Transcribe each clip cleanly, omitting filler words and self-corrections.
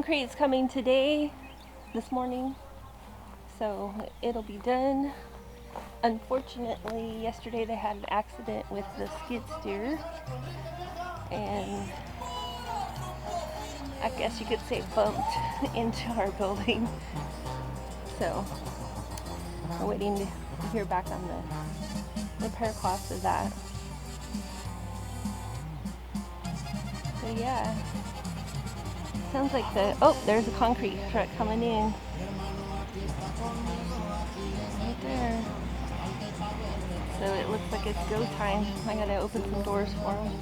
concrete's coming today, this morning, so it'll be done. Unfortunately, yesterday they had an accident with the skid steer, and I guess you could say bumped into our building. So we're waiting to hear back on the repair cost of that. So yeah, sounds like there's a concrete truck coming in. Right there. So it looks like it's go time. I gotta open some doors for them.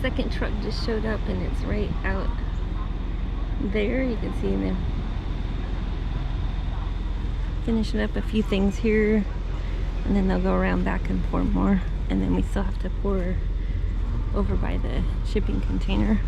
second truck just showed up and it's right out there. You can see them finishing up a few things here, and then they'll go around back and pour more, and then we still have to pour over by the shipping container.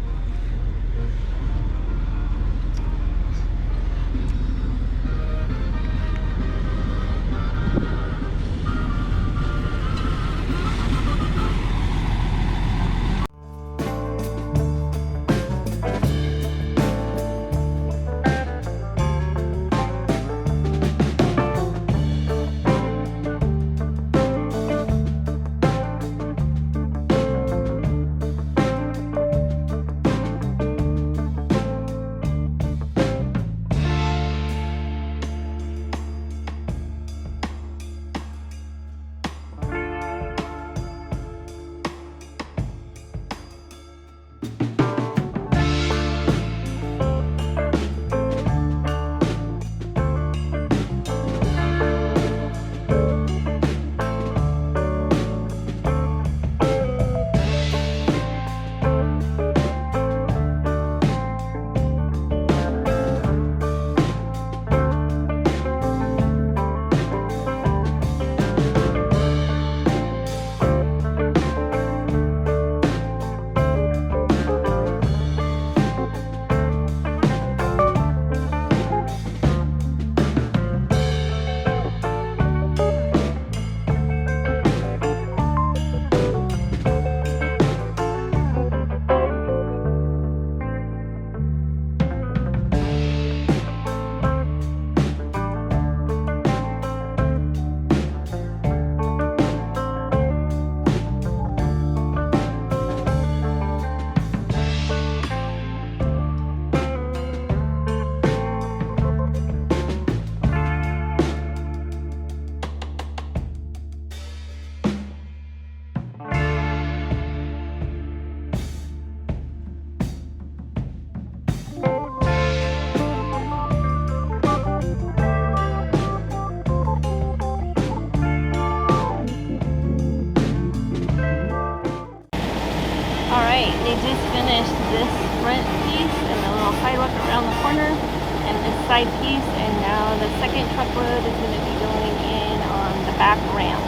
Alright, they just finished this front piece and the little sidewalk around the corner and this side piece, and now the second truckload is going to be going in on the back ramp.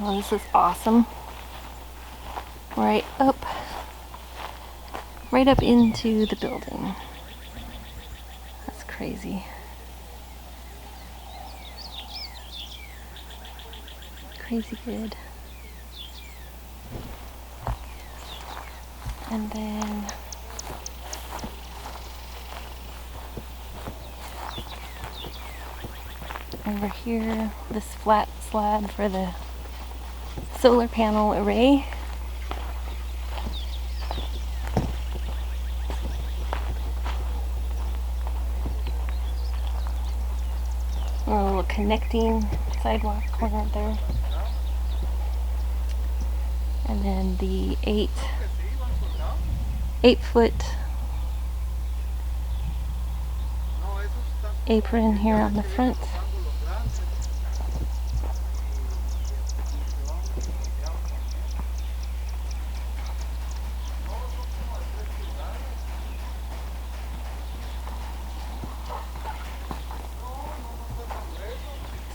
Well, this is awesome. Right up into the building. That's crazy. Crazy good. And then over here, this flat slab for the solar panel array. A little connecting sidewalk corner there. And then the 8-foot apron here on the front.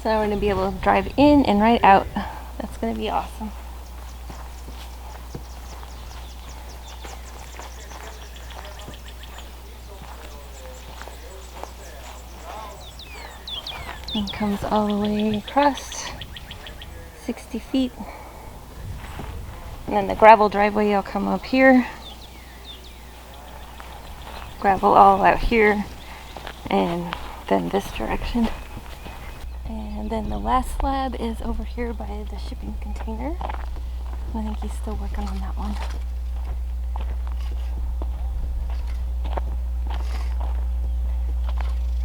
So now we're going to be able to drive in and right out. That's going to be awesome. And comes all the way across 60 feet. And then the gravel driveway will come up here. Gravel all out here. And then this direction. And then the last slab is over here by the shipping container. I think he's still working on that one.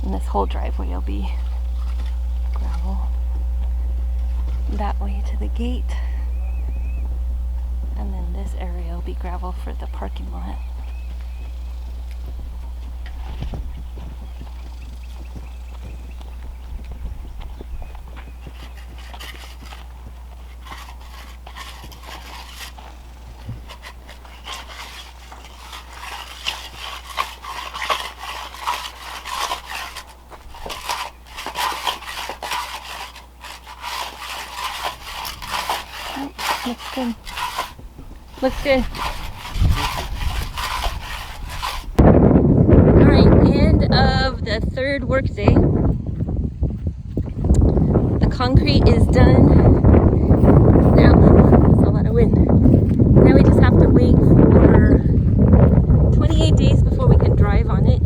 And this whole driveway will be gravel. That way to the gate. And then this area will be gravel for the parking lot. Looks good. Looks good. Alright, end of the third workday. The concrete is done. Now, that's a lot of wind. Now we just have to wait for 28 days before we can drive on it,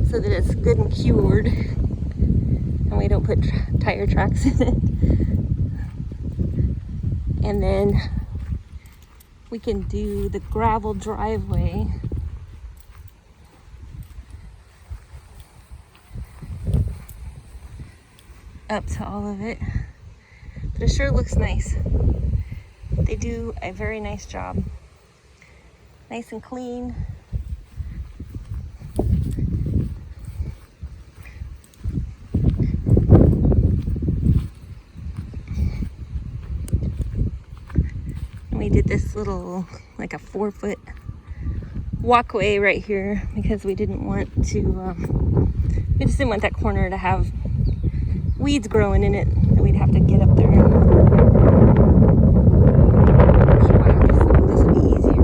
so that it's good and cured and we don't put tire tracks in it. And then we can do the gravel driveway up to all of it. But it sure looks nice. They do a very nice job. Nice and clean. We did this little, like a 4-foot walkway right here because we didn't want to, we just didn't want that corner to have weeds growing in it that we'd have to get up there. So this will be easier.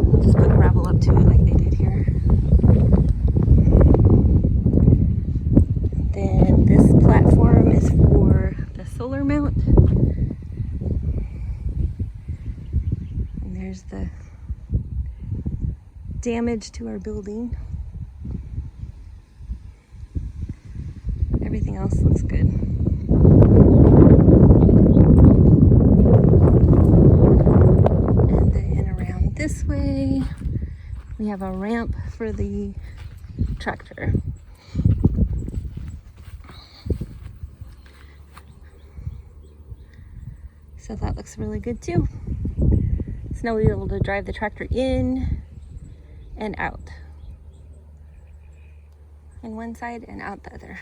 We'll just put gravel up to it like they did here. Then this platform is for the solar mount. There's the damage to our building. Everything else looks good. And then around this way, we have a ramp for the tractor. So that looks really good too. So now we'll be able to drive the tractor in and out. In one side and out the other.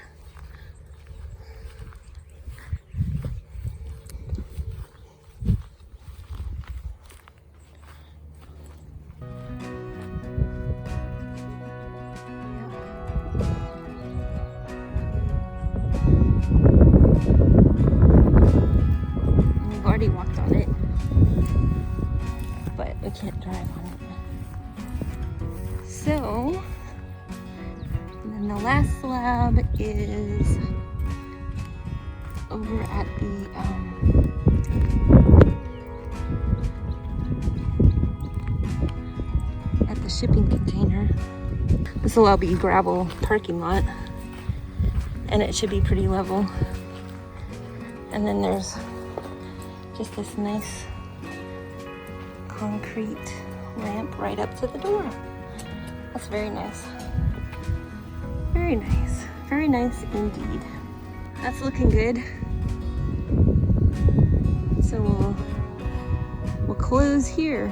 We've already walked on it, but we can't drive on it. So, and then the last slab is over at the shipping container. This will all be gravel parking lot, and it should be pretty level. And then there's just this nice concrete ramp right up to the door. That's very nice. Very nice. Very nice indeed. That's looking good. So we'll close here.